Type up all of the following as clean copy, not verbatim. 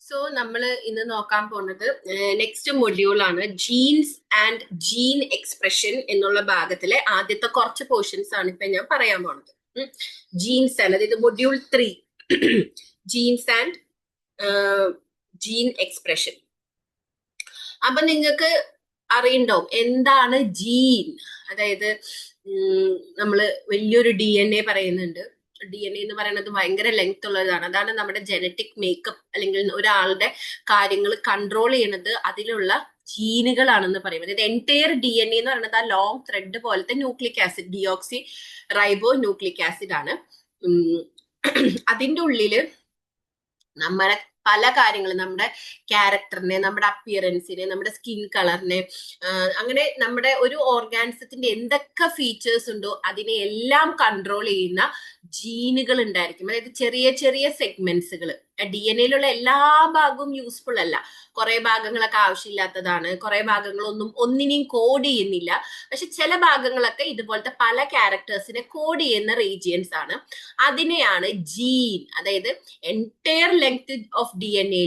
So നമ്മൾ ഇന്ന് നോക്കാൻ പോകുന്നത് നെക്സ്റ്റ് മൊഡ്യൂൾ ആണ് ജീൻസ് ആൻഡ് ജീൻ എക്സ്പ്രഷൻ എന്നുള്ള ഭാഗത്തിലെ ആദ്യത്തെ കുറച്ച് പോർഷൻസ് ആണ് ഇപ്പൊ ഞാൻ പറയാൻ പോണത്. ജീൻസ് ആണ്, അതായത് module 3 genes and gene expression. അപ്പൊ നിങ്ങൾക്ക് അറിയണ്ടാവും എന്താണ് ജീൻ. അതായത് നമ്മള് വലിയൊരു DNA പറയുന്നുണ്ട്. DNA എന്ന് പറയുന്നത് ഭയങ്കര ലെങ്ത് ഉള്ളതാണ്. അതാണ് നമ്മുടെ ജനറ്റിക് മേക്കപ്പ് അല്ലെങ്കിൽ ഒരാളുടെ കാര്യങ്ങൾ കൺട്രോൾ ചെയ്യുന്നത് അതിലുള്ള ജീനുകളാണെന്ന് പറയും. അതായത് എൻറ്റയർ DNA എന്ന് പറയുന്നത് ആ ലോങ് ത്രെഡ് പോലത്തെ nucleic acid, deoxy റൈബോ nucleic acid ആണ്. അതിൻ്റെ ഉള്ളില് നമ്മളെ പല കാര്യങ്ങളും, നമ്മുടെ ക്യാരക്ടറിനെ, നമ്മുടെ അപ്പിയറൻസിനെ, നമ്മുടെ സ്കിൻ കളറിനെ, അങ്ങനെ നമ്മുടെ ഒരു ഓർഗാനിസത്തിന്റെ എന്തൊക്കെ ഫീച്ചേഴ്സ് ഉണ്ടോ അതിനെ എല്ലാം കൺട്രോൾ ചെയ്യുന്ന ജീനുകൾ ഉണ്ടായിരിക്കും. അതായത് ചെറിയ ചെറിയ സെഗ്മെന്റ്സുകൾ. DNA എല്ലാ ഭാഗവും യൂസ്ഫുൾ അല്ല. കുറെ ഭാഗങ്ങളൊക്കെ ആവശ്യമില്ലാത്തതാണ്, കുറെ ഭാഗങ്ങളൊന്നും ഒന്നിനെയും കോഡ് ചെയ്യുന്നില്ല. പക്ഷെ ചില ഭാഗങ്ങളൊക്കെ ഇതുപോലത്തെ പല ക്യാരക്ടേഴ്സിനെ കോഡ് ചെയ്യുന്ന റീജിയൻസ് ആണ്. അതിനെയാണ് ജീൻ. അതായത് എൻറ്റയർ ലെങ്ത് ഓഫ് DNA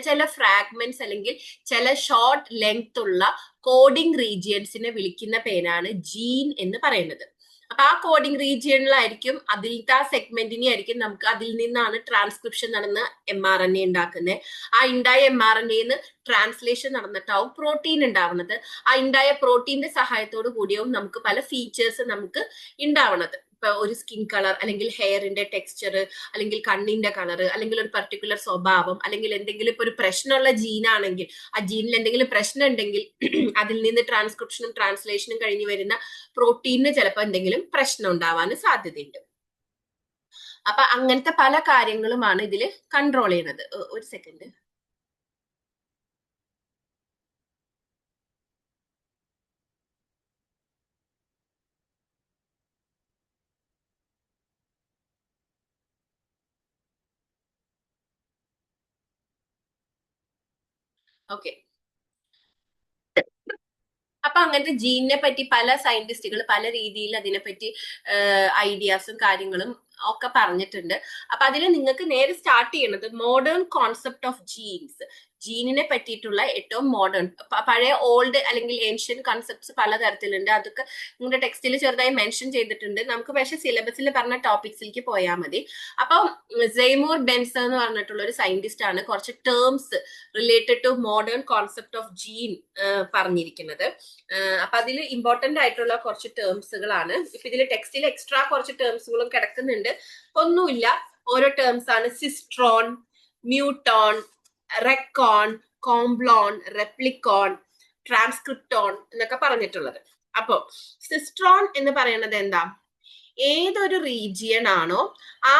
ചില ഫ്രാഗ്മെന്റ്സ് അല്ലെങ്കിൽ ചില ഷോർട്ട് ലെങ്ത് ഉള്ള കോഡിംഗ് റീജിയൻസിനെ വിളിക്കുന്ന പേരാണ് ജീൻ എന്ന് പറയുന്നത്. അപ്പൊ ആ കോഡിംഗ് റീജിയനിലായിരിക്കും അതിലത്തെ ആ സെഗ്മെന്റിനെ ആയിരിക്കും നമുക്ക് അതിൽ നിന്നാണ് ട്രാൻസ്ക്രിപ്ഷൻ നടന്ന് mRNA ഉണ്ടാക്കുന്നത്. ആ ഉണ്ടായ mRNA ട്രാൻസ്ലേഷൻ നടന്നിട്ടാവും പ്രോട്ടീൻ ഉണ്ടാവുന്നത്. ആ ഉണ്ടായ പ്രോട്ടീന്റെ സഹായത്തോടു കൂടിയാവും നമുക്ക് പല ഫീച്ചേഴ്സ് നമുക്ക് ഉണ്ടാവുന്നത്. ഇപ്പൊ ഒരു സ്കിൻ കളർ അല്ലെങ്കിൽ ഹെയറിന്റെ ടെക്സ്ചർ അല്ലെങ്കിൽ കണ്ണിന്റെ കളർ അല്ലെങ്കിൽ ഒരു പർട്ടിക്കുലർ സ്വഭാവം അല്ലെങ്കിൽ എന്തെങ്കിലും ഇപ്പൊ ഒരു പ്രശ്നമുള്ള ജീനാണെങ്കിൽ ആ ജീനിൽ എന്തെങ്കിലും പ്രശ്നം ഉണ്ടെങ്കിൽ അതിൽ നിന്ന് ട്രാൻസ്ക്രിപ്ഷനും ട്രാൻസ്ലേഷനും കഴിഞ്ഞ് വരുന്ന പ്രോട്ടീനിന് ചിലപ്പോൾ എന്തെങ്കിലും പ്രശ്നം ഉണ്ടാവാനും സാധ്യതയുണ്ട്. അപ്പൊ അങ്ങനത്തെ പല കാര്യങ്ങളുമാണ് ഇതിൽ കൺട്രോൾ ചെയ്യുന്നത്. ഒരു സെക്കൻഡ്. ഓക്കെ. അപ്പൊ അങ്ങനത്തെ ജീനിനെ പറ്റി പല സയന്റിസ്റ്റുകൾ പല രീതിയിൽ അതിനെപ്പറ്റി ഐഡിയാസും കാര്യങ്ങളും ഒക്കെ പറഞ്ഞിട്ടുണ്ട്. അപ്പൊ അതിൽ നിങ്ങൾക്ക് നേരെ സ്റ്റാർട്ട് ചെയ്യണത് മോഡേൺ കോൺസെപ്റ്റ് ഓഫ് ജീൻസ്. ജീനിനെ പറ്റിയിട്ടുള്ള ഏറ്റവും മോഡേൺ, പഴയ ഓൾഡ് അല്ലെങ്കിൽ ഏൻഷ്യൻ കൺസെപ്റ്റ്സ് പലതരത്തിലുണ്ട്. അതൊക്കെ നിങ്ങളുടെ ടെക്സ്റ്റിൽ ചെറുതായി മെൻഷൻ ചെയ്തിട്ടുണ്ട്. നമുക്ക് പക്ഷെ സിലബസിൽ പറഞ്ഞ ടോപ്പിക്സിലേക്ക് പോയാൽ മതി. അപ്പൊ സെയ്മൂർ ബെൻസർ എന്ന് പറഞ്ഞിട്ടുള്ള ഒരു സയന്റിസ്റ്റ് ആണ് കുറച്ച് terms related to modern concept of gene പറഞ്ഞിരിക്കുന്നത്. അപ്പൊ അതിൽ ഇമ്പോർട്ടന്റ് ആയിട്ടുള്ള കുറച്ച് ടേംസുകളാണ്. ഇപ്പൊ ഇതിൽ ടെക്സ്റ്റിൽ എക്സ്ട്രാ കുറച്ച് ടേംസുകളും കിടക്കുന്നുണ്ട്. ഒന്നുമില്ല, ഓരോ ടേംസ് ആണ്. സിസ്ട്രോൺ, മ്യൂട്ടോൺ, റെക്കോൺ, കോംബ്ലോൺ, റെപ്ലിക്കോൺ, ട്രാൻസ്ക്രിപ്റ്റോൺ എന്നൊക്കെ പറഞ്ഞിട്ടുള്ളത്. അപ്പോ സിസ്ട്രോൺ എന്ന് പറയുന്നത് എന്താ? ഏതൊരു റീജിയൻ ആണോ ആ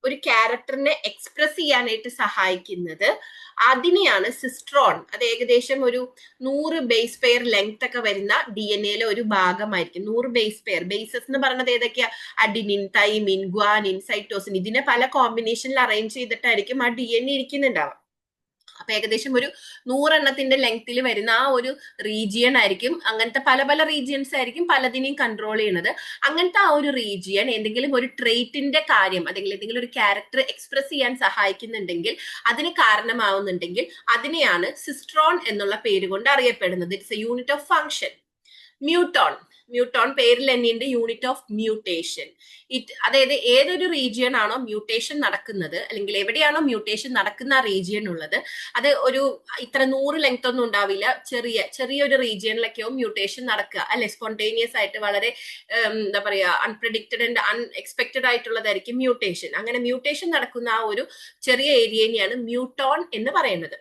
ഒരു ക്യാരക്ടറിനെ എക്സ്പ്രസ് ചെയ്യാനായിട്ട് സഹായിക്കുന്നത് അതിനെയാണ് സിസ്ട്രോൺ. അത് ഏകദേശം ഒരു 100 ബേസ് പെയർ ലെങ്ത് ഒക്കെ വരുന്ന DNA ഒരു ഭാഗമായിരിക്കും. 100 ബേസ് പെയർ. ബേസസ് എന്ന് പറയുന്നത് ഏതൊക്കെയാ? Adenine, thymine, guanine, cytosine. ഇതിനെ പല കോമ്പിനേഷനിൽ അറേഞ്ച് ചെയ്തിട്ടായിരിക്കും ആ DNA ഇരിക്കുന്നുണ്ടാവുക. അപ്പൊ ഏകദേശം ഒരു 100 എണ്ണത്തിന്റെ ലെങ്ത്തിൽ വരുന്ന ആ ഒരു റീജിയൻ ആയിരിക്കും. അങ്ങനത്തെ പല പല റീജിയൻസ് ആയിരിക്കും പലതിനെയും കൺട്രോൾ ചെയ്യുന്നത്. അങ്ങനത്തെ ആ ഒരു റീജിയൻ എന്തെങ്കിലും ഒരു ട്രേറ്റിന്റെ കാര്യം അല്ലെങ്കിൽ എന്തെങ്കിലും ഒരു ക്യാരക്ടർ എക്സ്പ്രസ് ചെയ്യാൻ സഹായിക്കുന്നുണ്ടെങ്കിൽ, അതിന് കാരണമാവുന്നുണ്ടെങ്കിൽ അതിനെയാണ് സിസ്ട്രോൺ എന്നുള്ള പേര് കൊണ്ട് അറിയപ്പെടുന്നത്. It's a unit of function. Muton, muton പേരിൽ തന്നെയുണ്ട്, യൂണിറ്റ് ഓഫ് മ്യൂട്ടേഷൻ. അതായത് ഏതൊരു റീജിയൻ ആണോ മ്യൂട്ടേഷൻ നടക്കുന്നത് അല്ലെങ്കിൽ എവിടെയാണോ മ്യൂട്ടേഷൻ നടക്കുന്ന ആ റീജിയൻ ഉള്ളത്, അത് ഒരു ഇത്ര 100 ലെങ്ത് ഒന്നും ഉണ്ടാവില്ല. ചെറിയൊരു റീജിയനിലൊക്കെയാവും മ്യൂട്ടേഷൻ നടക്കുക അല്ലെ. സ്പോണ്ടേനിയസ് ആയിട്ട് വളരെ എന്താ പറയാ അൺപ്രഡിക്റ്റഡ് ആൻഡ് അൺഎക്സ്പെക്റ്റഡ് ആയിട്ടുള്ളതായിരിക്കും മ്യൂട്ടേഷൻ. അങ്ങനെ മ്യൂട്ടേഷൻ നടക്കുന്ന ആ ഒരു ചെറിയ ഏരിയനെയാണ് മ്യൂട്ടോൺ എന്ന് പറയുന്നത്.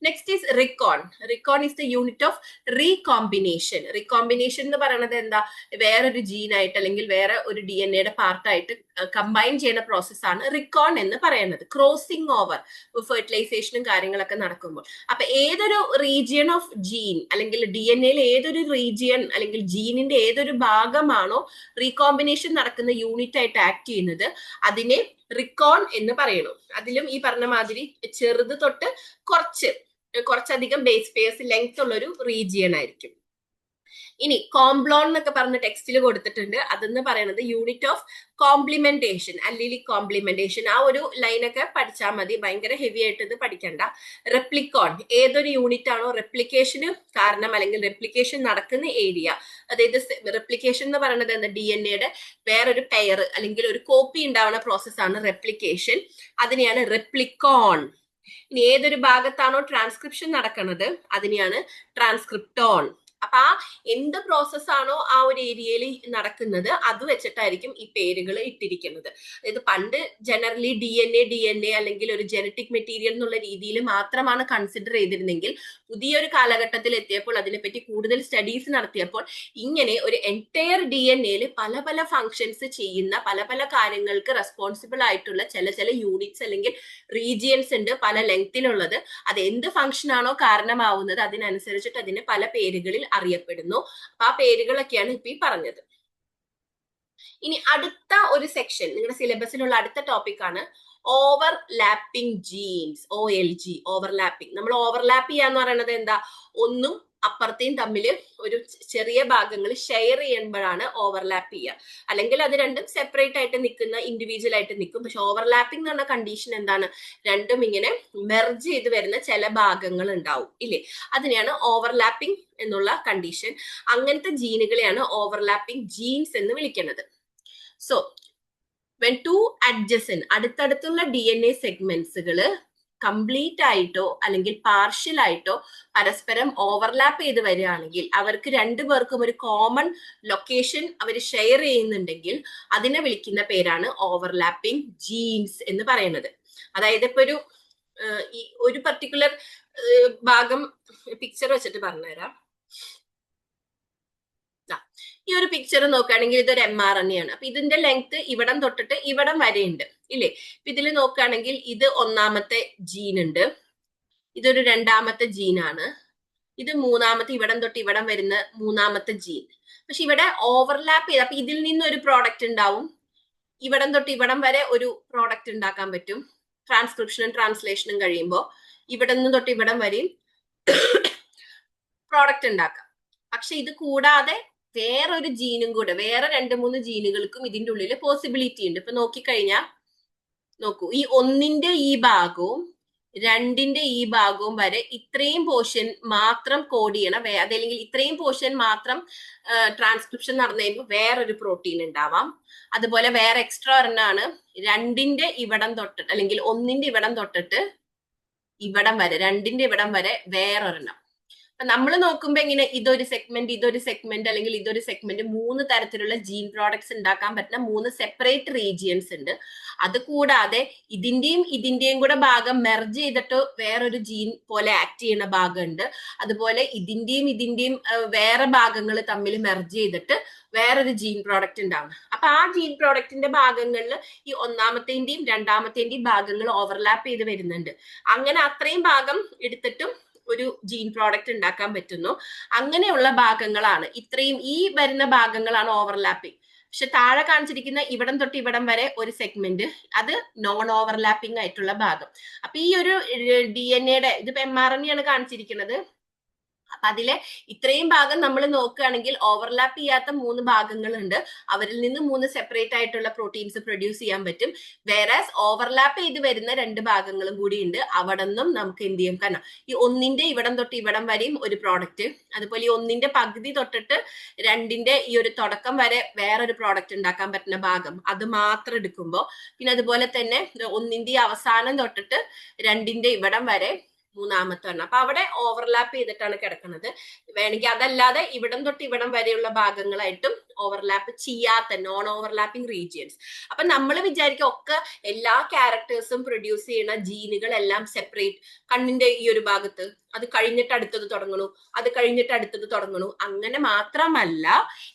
Next is recon. Recon is the unit of recombination. Recombination എന്ന് പറയുന്നത് എന്താ? വേറൊരു ജീനായിട്ട് അല്ലെങ്കിൽ വേറെ ഒരു DNA പാർട്ടായിട്ട് കമ്പൈൻ ചെയ്യുന്ന പ്രോസസ്സാണ് റിക്കോൺ എന്ന് പറയുന്നത്. ക്രോസിംഗ് ഓവർ, ഫെർട്ടിലൈസേഷനും കാര്യങ്ങളൊക്കെ നടക്കുമ്പോൾ. അപ്പൊ ഏതൊരു റീജിയൻ ഓഫ് ജീൻ അല്ലെങ്കിൽ DNA ഏതൊരു റീജിയൻ അല്ലെങ്കിൽ ജീനിന്റെ ഏതൊരു ഭാഗമാണോ റീകോമ്പിനേഷൻ നടക്കുന്ന യൂണിറ്റ് ആയിട്ട് ആക്ട് ചെയ്യുന്നത് അതിനെ റിക്കോൺ എന്ന് പറയണം. അതിലും ഈ പറഞ്ഞ മാതിരി ചെറുത് തൊട്ട് കുറച്ചധികം ബേസ് പെയർസ് ലെങ്ത് ഉള്ള ഒരു റീജിയൻ ആയിരിക്കും. ഇനി കോംബ്ലോൺ എന്നൊക്കെ പറഞ്ഞ ടെക്സ്റ്റിൽ കൊടുത്തിട്ടുണ്ട്. അതെന്ന് പറയുന്നത് യൂണിറ്റ് ഓഫ് കോംപ്ലിമെന്റേഷൻ, അല്ലെങ്കിൽ കോംപ്ലിമെന്റേഷൻ. ആ ഒരു ലൈനൊക്കെ പഠിച്ചാൽ മതി, ഭയങ്കര ഹെവി ആയിട്ട് ഇത് പഠിക്കണ്ട. റെപ്ലിക്കോൺ ഏതൊരു യൂണിറ്റ് ആണോ റെപ്ലിക്കേഷന് കാരണം അല്ലെങ്കിൽ റെപ്ലിക്കേഷൻ നടക്കുന്ന ഏരിയ, അതായത് റെപ്ലിക്കേഷൻ എന്ന് പറയുന്നത് എന്താ, DNA വേറൊരു പെയർ അല്ലെങ്കിൽ ഒരു കോപ്പി ഉണ്ടാവുന്ന പ്രോസസ്സാണ് റെപ്ലിക്കേഷൻ. അതിനെയാണ് റെപ്ലിക്കോൺ. ഇനി ഏതൊരു ഭാഗത്താണോ ട്രാൻസ്ക്രിപ്ഷൻ നടക്കുന്നത് അതിനെയാണ് ട്രാൻസ്ക്രിപ്റ്റോൺ. അപ്പൊ ആ എന്ത് പ്രോസസ്സാണോ ആ ഒരു ഏരിയയിൽ നടക്കുന്നത് അത് വെച്ചിട്ടായിരിക്കും ഈ പേരുകൾ ഇട്ടിരിക്കുന്നത്. അതായത് പണ്ട് ജനറലി DNA അല്ലെങ്കിൽ ഒരു ജനറ്റിക് മെറ്റീരിയൽ എന്നുള്ള രീതിയിൽ മാത്രമാണ് കൺസിഡർ ചെയ്തിരുന്നെങ്കിൽ പുതിയൊരു കാലഘട്ടത്തിൽ എത്തിയപ്പോൾ അതിനെപ്പറ്റി കൂടുതൽ സ്റ്റഡീസ് നടത്തിയപ്പോൾ ഇങ്ങനെ ഒരു എൻറ്റയർ DNA പല പല ഫങ്ഷൻസ് ചെയ്യുന്ന പല പല കാര്യങ്ങൾക്ക് റെസ്പോൺസിബിൾ ആയിട്ടുള്ള ചില യൂണിറ്റ്സ് അല്ലെങ്കിൽ റീജിയൻസ് ഉണ്ട് പല ലെങ്തിലുള്ളത്. അത് എന്ത് ഫംഗ്ഷൻ ആണോ കാരണമാവുന്നത് അതിനനുസരിച്ചിട്ട് അതിന് പല പേരുകളിൽ അറിയപ്പെടുന്നു. അപ്പൊ ആ പേരുകളൊക്കെയാണ് ഇപ്പൊ ഈ പറഞ്ഞത്. ഇനി അടുത്ത ഒരു സെക്ഷൻ നിങ്ങളുടെ സിലബസിലുള്ള അടുത്ത ടോപ്പിക് ആണ് ഓവർലാപ്പിംഗ് ജീൻസ്, OLG, ഓവർലാപ്പിംഗ്. നമ്മൾ ഓവർലാപ്പ് ചെയ്യാന്ന് പറയുന്നത് എന്താ, ഒന്നും അപ്പുറത്തെയും തമ്മിൽ ഒരു ചെറിയ ഭാഗങ്ങൾ ഷെയർ ചെയ്യുമ്പോഴാണ് ഓവർലാപ്പ് ചെയ്യുക. അല്ലെങ്കിൽ അത് രണ്ടും സെപ്പറേറ്റ് ആയിട്ട് നിൽക്കുന്ന, ഇൻഡിവിജ്വൽ ആയിട്ട് നിൽക്കും. പക്ഷെ ഓവർലാപ്പിംഗ് എന്ന് പറഞ്ഞ കണ്ടീഷൻ എന്താണ്, രണ്ടും ഇങ്ങനെ മെർജ് ചെയ്ത് വരുന്ന ചില ഭാഗങ്ങൾ ഉണ്ടാവും ഇല്ലേ, അതിനെയാണ് ഓവർലാപ്പിംഗ് എന്നുള്ള കണ്ടീഷൻ. അങ്ങനത്തെ ജീനുകളെയാണ് ഓവർലാപ്പിംഗ് ജീൻസ് എന്ന് വിളിക്കുന്നത്. സോ when two adjacent അടുത്തടുത്തുള്ള DNA സെഗ്മെന്റ്സുകൾ കംപ്ലീറ്റ് ആയിട്ടോ അല്ലെങ്കിൽ പാർഷ്യൽ ആയിട്ടോ പരസ്പരം ഓവർലാപ്പ് ചെയ്ത് വരികയാണെങ്കിൽ, അവർക്ക് രണ്ടുപേർക്കും ഒരു കോമൺ ലൊക്കേഷൻ അവർ ഷെയർ ചെയ്യുന്നുണ്ടെങ്കിൽ അതിനെ വിളിക്കുന്ന പേരാണ് ഓവർലാപ്പിംഗ് ജീൻസ് എന്ന് പറയുന്നത്. അതായത് ഇപ്പൊ ഒരു പർട്ടിക്കുലർ ഭാഗം പിക്ചർ വെച്ചിട്ട് പറഞ്ഞുതരാം. ഈ ഒരു പിക്ചർ നോക്കുകയാണെങ്കിൽ ഇതൊരു mRNA ആണ്. അപ്പൊ ഇതിന്റെ ലെങ്ത് ഇവിടം തൊട്ടിട്ട് ഇവിടം വരെ ഉണ്ട് ഇല്ലേ. അപ്പൊ ഇതിൽ നോക്കുകയാണെങ്കിൽ ഇത് ഒന്നാമത്തെ ജീൻ ഉണ്ട്, ഇതൊരു രണ്ടാമത്തെ ജീനാണ്, ഇത് മൂന്നാമത്തെ ഇവിടം തൊട്ട് ഇവിടം വരുന്ന മൂന്നാമത്തെ ജീൻ. പക്ഷെ ഇവിടെ ഓവർലാപ്പ് ചെയ്ത്, അപ്പൊ ഇതിൽ നിന്ന് ഒരു പ്രോഡക്റ്റ് ഉണ്ടാവും, ഇവിടം തൊട്ട് ഇവിടം വരെ ഒരു പ്രോഡക്റ്റ് ഉണ്ടാക്കാൻ പറ്റും. ട്രാൻസ്ക്രിപ്ഷനും ട്രാൻസ്ലേഷനും കഴിയുമ്പോൾ ഇവിടെ നിന്ന് തൊട്ട് ഇവിടം വരെയും പ്രോഡക്റ്റ് ഉണ്ടാക്കാം. പക്ഷെ ഇത് കൂടാതെ വേറൊരു ജീനും കൂടെ, വേറെ 2-3 ജീനുകൾക്കും ഇതിന്റെ ഉള്ളിൽ പോസിബിലിറ്റി ഉണ്ട്. ഇപ്പൊ നോക്കിക്കഴിഞ്ഞാൽ നോക്കൂ, ഈ 1ന്റെ ഈ ഭാഗവും 2ന്റെ ഈ ഭാഗവും വരെ ഇത്രയും പോർഷൻ മാത്രം കോഡ് ചെയ്യണം, അതല്ലെങ്കിൽ ഇത്രയും പോർഷൻ മാത്രം ട്രാൻസ്ക്രിപ്ഷൻ നടന്നു കഴിയുമ്പോൾ വേറൊരു പ്രോട്ടീൻ ഉണ്ടാവാം. അതുപോലെ വേറെ എക്സ്ട്രാ ഒരെണ്ണാണ് 2ന്റെ ഇവിടം തൊട്ടിട്ട് അല്ലെങ്കിൽ 1ന്റെ ഇവിടം തൊട്ടിട്ട് ഇവിടം വരെ, 2ന്റെ ഇവിടം വരെ വേറൊരെണ്ണം. നമ്മൾ നോക്കുമ്പോ ഇങ്ങനെ ഇതൊരു സെഗ്മെന്റ് അല്ലെങ്കിൽ ഇതൊരു സെഗ്മെന്റ്, 3 തരത്തിലുള്ള ജീൻ പ്രോഡക്ട്സ് ഉണ്ടാക്കാൻ പറ്റുന്ന 3 സെപ്പറേറ്റ് റീജിയൻസ് ഉണ്ട്. അത് കൂടാതെ ഇതിന്റെയും കൂടെ ഭാഗം മെർജ് ചെയ്തിട്ട് വേറൊരു ജീൻ പോലെ ആക്ട് ചെയ്യുന്ന ഭാഗമുണ്ട്. അതുപോലെ ഇതിന്റെയും വേറെ ഭാഗങ്ങൾ തമ്മിൽ മെർജ് ചെയ്തിട്ട് വേറൊരു ജീൻ പ്രോഡക്റ്റ് ഉണ്ടാവും. അപ്പൊ ആ ജീൻ പ്രോഡക്റ്റിന്റെ ഭാഗങ്ങളിൽ ഈ ഒന്നാമത്തേന്റെയും രണ്ടാമത്തേന്റെയും ഭാഗങ്ങൾ ഓവർലാപ്പ് ചെയ്ത് വരുന്നുണ്ട്. അങ്ങനെ അത്രയും ഭാഗം എടുത്തിട്ടും ഒരു ജീൻ പ്രോഡക്റ്റ് ഉണ്ടാക്കാൻ പറ്റുന്നു. അങ്ങനെയുള്ള ഭാഗങ്ങളാണ് ഇത്രയും, ഈ വരുന്ന ഭാഗങ്ങളാണ് ഓവർലാപ്പിംഗ്. പക്ഷെ താഴെ കാണിച്ചിരിക്കുന്ന ഇവിടം തൊട്ട് ഇവിടം വരെ ഒരു സെഗ്മെന്റ്, അത് നോൺ ഓവർലാപ്പിംഗ് ആയിട്ടുള്ള ഭാഗം. അപ്പൊ ഈ ഒരു DNA ഇതിപ്പോ mRNA ആണ് കാണിച്ചിരിക്കുന്നത്. അപ്പൊ അതിലെ ഇത്രയും ഭാഗം നമ്മൾ നോക്കുകയാണെങ്കിൽ ഓവർലാപ്പ് ചെയ്യാത്ത 3 ഭാഗങ്ങളുണ്ട്. അവരിൽ നിന്ന് 3 സെപ്പറേറ്റ് ആയിട്ടുള്ള പ്രോട്ടീൻസ് പ്രൊഡ്യൂസ് ചെയ്യാൻ പറ്റും. വേറാസ് ഓവർലാപ്പ് ചെയ്ത് വരുന്ന 2 ഭാഗങ്ങളും കൂടി ഉണ്ട്. അവിടെ നിന്നും നമുക്ക് എന്ത് ചെയ്യും, കാരണം ഈ 1ന്റെ ഇവിടം തൊട്ട് ഇവിടം വരെയും ഒരു പ്രോഡക്റ്റ്, അതുപോലെ ഈ 1ന്റെ പകുതി തൊട്ടിട്ട് 2ന്റെ ഈ ഒരു തുടക്കം വരെ വേറൊരു പ്രോഡക്റ്റ് ഉണ്ടാക്കാൻ പറ്റുന്ന ഭാഗം, അത് മാത്രം എടുക്കുമ്പോൾ, പിന്നെ അതുപോലെ തന്നെ 1ന്റെ അവസാനം തൊട്ടിട്ട് 2ന്റെ ഇവിടം വരെ മൂന്നാമത്തെ എണ്ണം. അപ്പൊ അവിടെ ഓവർലാപ്പ് ചെയ്തിട്ടാണ് കിടക്കുന്നത്. വേണമെങ്കിൽ അതല്ലാതെ ഇവിടം തൊട്ട് ഇവിടം വരെയുള്ള ഭാഗങ്ങളായിട്ടും ഓവർലാപ്പ് ചെയ്യാത്ത നോൺ ഓവർലാപ്പിംഗ് റീജിയൻസ്. അപ്പൊ നമ്മൾ വിചാരിക്കുക ഒക്കെ എല്ലാ ക്യാരക്ടേഴ്സും പ്രൊഡ്യൂസ് ചെയ്യുന്ന ജീനുകൾ എല്ലാം സെപ്പറേറ്റ്, കണ്ണിന്റെ ഈ ഒരു ഭാഗത്ത് അത് കഴിഞ്ഞിട്ട് അടുത്തത് തുടങ്ങണു, അത് കഴിഞ്ഞിട്ട് അടുത്തത് തുടങ്ങണു. അങ്ങനെ മാത്രമല്ല,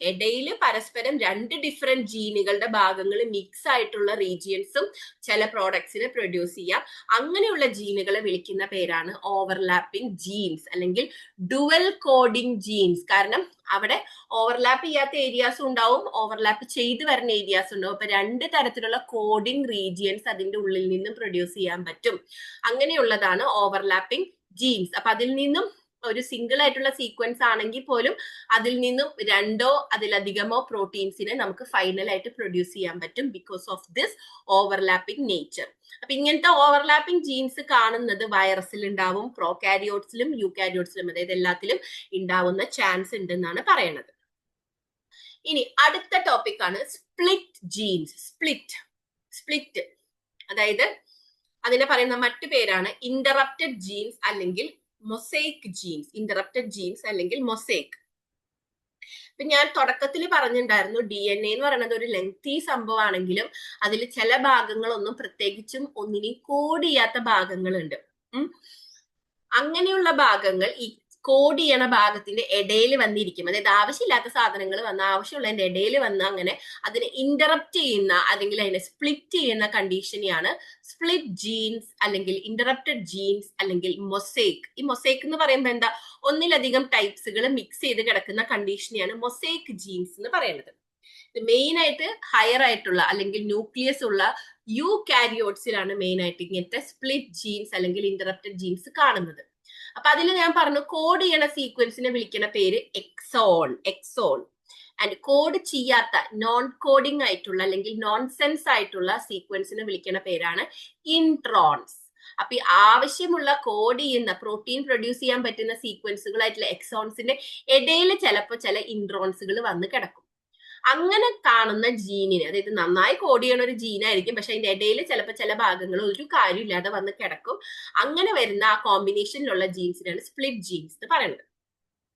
ഇടയിൽ പരസ്പരം 2 ഡിഫറെന്റ് ജീനുകളുടെ ഭാഗങ്ങൾ മിക്സ് ആയിട്ടുള്ള റീജിയൻസും ചില പ്രോഡക്ട്സിനെ പ്രൊഡ്യൂസ് ചെയ്യാം. അങ്ങനെയുള്ള ജീനുകളെ വിളിക്കുന്ന പേരാണ് ഓവർലാപ്പിംഗ് ജീൻസ് അല്ലെങ്കിൽ ഡുവൽ കോഡിംഗ് ജീൻസ്. കാരണം അവിടെ ഓവർലാപ്പ് ചെയ്യാത്ത ഏരിയാസും ഉണ്ടാവും, ഓവർലാപ്പ് ചെയ്ത് വരുന്ന ഏരിയാസ് ഉണ്ടാവും. അപ്പൊ 2 തരത്തിലുള്ള കോഡിംഗ് റീജിയൻസ് അതിന്റെ ഉള്ളിൽ നിന്നും പ്രൊഡ്യൂസ് ചെയ്യാൻ പറ്റും. അങ്ങനെയുള്ളതാണ് ഓവർലാപ്പിംഗ് ജീൻസ്. അപ്പൊ അതിൽ നിന്നും ഒരു സിംഗിൾ ആയിട്ടുള്ള സീക്വൻസ് ആണെങ്കിൽ പോലും അതിൽ നിന്നും 2 അതിലധികമോ പ്രോട്ടീൻസിനെ നമുക്ക് ഫൈനലായിട്ട് പ്രൊഡ്യൂസ് ചെയ്യാൻ പറ്റും because of this overlapping nature. അപ്പൊ ഇങ്ങനത്തെ ഓവർലാപ്പിംഗ് ജീൻസ് കാണുന്നത് വൈറസിൽ ഉണ്ടാവും, പ്രോകാരിയോട്സിലും യൂകാരിയോട്സിലും, അതായത് എല്ലാത്തിലും ഉണ്ടാവുന്ന ചാൻസ് ഉണ്ടെന്നാണ് പറയുന്നത്. ഇനി അടുത്ത ടോപ്പിക് ആണ് സ്പ്ലിറ്റ് ജീൻസ്. സ്പ്ലിറ്റ് അതായത് അതിനെ പറയുന്ന മറ്റു പേരാണ് ഇന്ററപ്റ്റഡ് ജീൻസ് അല്ലെങ്കിൽ മൊസൈക്ക് ജീൻസ്. ഇന്ററപ്റ്റഡ് ജീൻസ് അല്ലെങ്കിൽ മൊസൈക്ക്. ഇപ്പൊ ഞാൻ തുടക്കത്തിൽ പറഞ്ഞിട്ടുണ്ടായിരുന്നു DNA എന്ന് പറയുന്നത് ഒരു ലെങ്തി സംഭവമാണെങ്കിലും അതിൽ ചില ഭാഗങ്ങളൊന്നും പ്രത്യേകിച്ചും ഒന്നിനും കോഡ് ചെയ്യാത്ത ഭാഗങ്ങളുണ്ട്. അങ്ങനെയുള്ള ഭാഗങ്ങൾ ഈ കോഡ് ചെയ്യണ ഭാഗത്തിന്റെ ഇടയിൽ വന്നിരിക്കും. അതായത് ആവശ്യമില്ലാത്ത സാധനങ്ങൾ വന്ന് ആവശ്യമുള്ളതിന്റെ ഇടയിൽ വന്ന് അങ്ങനെ അതിനെ ഇന്ററപ്റ്റ് ചെയ്യുന്ന അല്ലെങ്കിൽ അതിനെ സ്പ്ലിറ്റ് ചെയ്യുന്ന കണ്ടീഷനെയാണ് സ്പ്ലിറ്റ് ജീൻസ് അല്ലെങ്കിൽ ഇന്ററപ്റ്റഡ് ജീൻസ് അല്ലെങ്കിൽ മൊസൈക്ക്. ഈ മൊസൈക്ക് എന്ന് പറയുമ്പോൾ എന്താ, ഒന്നിലധികം ടൈപ്സുകൾ മിക്സ് ചെയ്ത് കിടക്കുന്ന കണ്ടീഷനെയാണ് മൊസൈക്ക് ജീൻസ് എന്ന് പറയുന്നത്. മെയിൻ ആയിട്ട് ഹയർ ആയിട്ടുള്ള അല്ലെങ്കിൽ ന്യൂക്ലിയസ് ഉള്ള യൂകാരിയോട്സിലാണ് മെയിൻ ആയിട്ട് ഇങ്ങനത്തെ സ്പ്ലിറ്റ് ജീൻസ് അല്ലെങ്കിൽ ഇന്ററപ്റ്റഡ് ജീൻസ് കാണുന്നത്. അപ്പൊ അതിൽ ഞാൻ പറഞ്ഞു കോഡ് ചെയ്യണ സീക്വൻസിനെ വിളിക്കുന്ന പേര് എക്സോൺ. ആൻഡ് കോഡ് ചെയ്യാത്ത നോൺ കോഡിംഗ് ആയിട്ടുള്ള അല്ലെങ്കിൽ നോൺസെൻസ് ആയിട്ടുള്ള സീക്വൻസിനെ വിളിക്കുന്ന പേരാണ് ഇൻട്രോൺസ്. അപ്പൊ ഈ ആവശ്യമുള്ള കോഡ് ചെയ്യുന്ന പ്രോട്ടീൻ പ്രൊഡ്യൂസ് ചെയ്യാൻ പറ്റുന്ന സീക്വൻസുകളായിട്ടുള്ള എക്സോൺസിന്റെ ഇടയിൽ ചിലപ്പോൾ ചില ഇൻട്രോൺസുകൾ വന്ന് കിടക്കും. അങ്ങനെ കാണുന്ന ജീനിന്, അതായത് നന്നായി കോഡ് ചെയ്യണ ഒരു ജീനായിരിക്കും, പക്ഷെ അതിന്റെ ഇടയിൽ ചിലപ്പോൾ ചില ഭാഗങ്ങൾ ഒരു കാര്യമില്ലാതെ വന്ന് കിടക്കും. അങ്ങനെ വരുന്ന ആ കോമ്പിനേഷനിലുള്ള ജീൻസിനാണ് സ്പ്ലിറ്റ് ജീൻസ് എന്ന് പറയുന്നത്.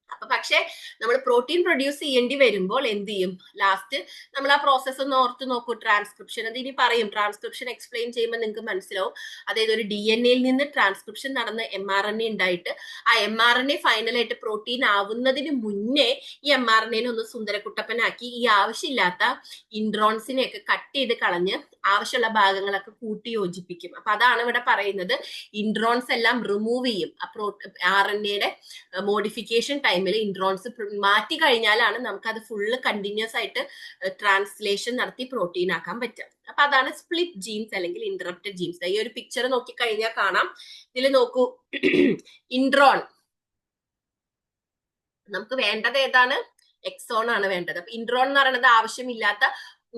അപ്പൊ പക്ഷെ നമ്മൾ പ്രോട്ടീൻ പ്രൊഡ്യൂസ് ചെയ്യേണ്ടി വരുമ്പോൾ എന്ത് ചെയ്യും, ലാസ്റ്റ് നമ്മൾ ആ പ്രോസസ്സ് ഒന്ന് ഓർത്ത് നോക്കൂ. ട്രാൻസ്ക്രിപ്ഷൻ, അത് ഇനി പറയും, ട്രാൻസ്ക്രിപ്ഷൻ എക്സ്പ്ലെയിൻ ചെയ്യുമ്പോൾ നിങ്ങൾക്ക് മനസ്സിലാവും. അതായത് ഒരു DNA-യിൽ നിന്ന് ട്രാൻസ്ക്രിപ്ഷൻ നടന്ന് mRNA ഉണ്ടായിട്ട് ആ mRNA ഫൈനലായിട്ട് പ്രോട്ടീൻ ആവുന്നതിന് മുന്നേ ഈ mRNA ഒന്ന് സുന്ദരക്കുട്ടപ്പനാക്കി ഈ ആവശ്യമില്ലാത്ത ഇൻട്രോൺസിനെയൊക്കെ കട്ട് ചെയ്ത് കളഞ്ഞ് ആവശ്യമുള്ള ഭാഗങ്ങളൊക്കെ കൂട്ടി യോജിപ്പിക്കും. അപ്പൊ അതാണ് ഇവിടെ പറയുന്നത്, ഇൻട്രോൺസ് എല്ലാം റിമൂവ് ചെയ്യും. RNA-യുടെ മോഡിഫിക്കേഷൻ ടൈമിൽ ഇൻട്രോൺസ് മാറ്റി കഴിഞ്ഞാലാണ് നമുക്ക് അത് ഫുള്ള് കണ്ടിന്യൂസ് ആയിട്ട് ട്രാൻസ്ലേഷൻ നടത്തി പ്രോട്ടീൻ ആക്കാൻ പറ്റുക. അപ്പൊ അതാണ് സ്പ്ലിറ്റ് ജീൻസ് അല്ലെങ്കിൽ ഇന്ററപ്റ്റഡ് ജീൻസ്. ഈ ഒരു പിക്ചർ നോക്കി കഴിഞ്ഞാൽ കാണാം. ഇതിൽ നോക്കൂ, ഇൻട്രോൺ നമുക്ക് വേണ്ടത് ഏതാണ്, എക്സോൺ ആണ് വേണ്ടത്. അപ്പൊ ഇൻട്രോൺ എന്ന് പറയുന്നത് ആവശ്യമില്ലാത്ത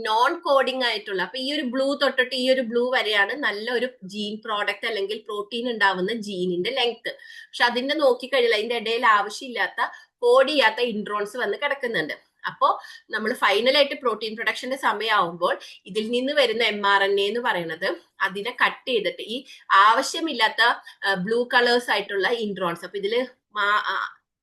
നോൺ കോഡിംഗ് ആയിട്ടുള്ള, അപ്പൊ ഈ ഒരു ബ്ലൂ തൊട്ടിട്ട് ഈ ഒരു ബ്ലൂ വരെയാണ് നല്ല ഒരു ജീൻ പ്രോഡക്റ്റ് അല്ലെങ്കിൽ പ്രോട്ടീൻ ഉണ്ടാവുന്ന ജീനിന്റെ ലെങ്ത്. പക്ഷെ അതിന്റെ നോക്കിക്കഴിഞ്ഞാൽ അതിന്റെ ഇടയിൽ ആവശ്യമില്ലാത്ത കോഡ് ചെയ്യാത്ത ഇൻട്രോൺസ് വന്ന് കിടക്കുന്നുണ്ട്. അപ്പോ നമ്മൾ ഫൈനലായിട്ട് പ്രോട്ടീൻ പ്രൊഡക്ഷന്റെ സമയമാവുമ്പോൾ ഇതിൽ നിന്ന് വരുന്ന mRNA എന്ന് പറയുന്നത് അതിനെ കട്ട് ചെയ്തിട്ട് ഈ ആവശ്യമില്ലാത്ത ബ്ലൂ കളേഴ്സ് ആയിട്ടുള്ള ഇൻട്രോൺസ്, അപ്പൊ ഇതില്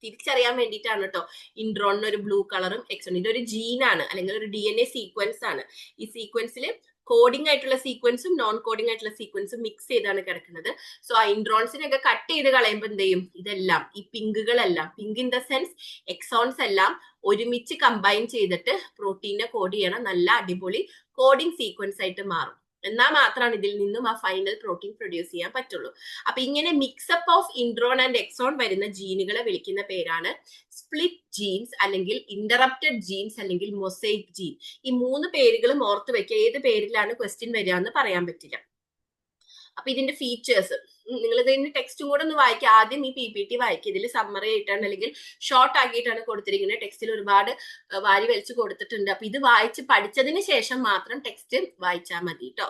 തിരിച്ചറിയാൻ വേണ്ടിയിട്ടാണ് കേട്ടോ ഇൻട്രോണിന് ഒരു ബ്ലൂ കളറും എക്സോൺ. ഇതൊരു ജീനാണ് അല്ലെങ്കിൽ ഒരു DNA സീക്വൻസ് ആണ്. ഈ സീക്വൻസിൽ കോഡിംഗ് ആയിട്ടുള്ള സീക്വൻസും നോൺ കോഡിംഗ് ആയിട്ടുള്ള സീക്വൻസും മിക്സ് ചെയ്താണ് കിടക്കുന്നത്. സോ ആ ഇൻട്രോൺസിനൊക്കെ കട്ട് ചെയ്ത് കളയുമ്പോൾ എന്ത് ചെയ്യും, ഇതെല്ലാം ഈ പിങ്കുകളെല്ലാം, pink in the sense exons എല്ലാം ഒരുമിച്ച് കമ്പൈൻ ചെയ്തിട്ട് പ്രോട്ടീനെ കോഡ് ചെയ്യണം, നല്ല അടിപൊളി കോഡിംഗ് സീക്വൻസ് ആയിട്ട് മാറും. എന്നാൽ മാത്രമാണ് ഇതിൽ നിന്നും ആ ഫൈനൽ പ്രോട്ടീൻ പ്രൊഡ്യൂസ് ചെയ്യാൻ പറ്റുള്ളൂ. അപ്പൊ ഇങ്ങനെ mix-up of intron and Exxon വരുന്ന ജീനുകളെ വിളിക്കുന്ന പേരാണ് സ്പ്ലിറ്റ് ജീൻസ് അല്ലെങ്കിൽ ഇന്ററപ്റ്റഡ് ജീൻസ് അല്ലെങ്കിൽ മൊസൈക്ക് ജീൻ. ഈ 3 പേരുകളും ഓർത്ത് വെക്കുക. ഏത് പേരിലാണ് ക്വസ്റ്റ്യൻ വരിക എന്ന് പറയാൻ പറ്റില്ല. അപ്പൊ ഇതിന്റെ ഫീച്ചേഴ്സ് നിങ്ങൾ ഇതിന്റെ ടെക്സ്റ്റും കൂടെ ഒന്ന് വായിക്കുക. ആദ്യം ഈ PPT വായിക്കുക. ഇതിൽ സമ്മറി ആയിട്ടാണ് അല്ലെങ്കിൽ ഷോർട്ട് ആക്കിയിട്ടാണ് കൊടുത്തിരിക്കുന്നത്. ടെക്സ്റ്റിൽ ഒരുപാട് വാരി വലിച്ചു കൊടുത്തിട്ടുണ്ട്. അപ്പൊ ഇത് വായിച്ച് പഠിച്ചതിന് ശേഷം മാത്രം ടെക്സ്റ്റ് വായിച്ചാൽ മതി കേട്ടോ.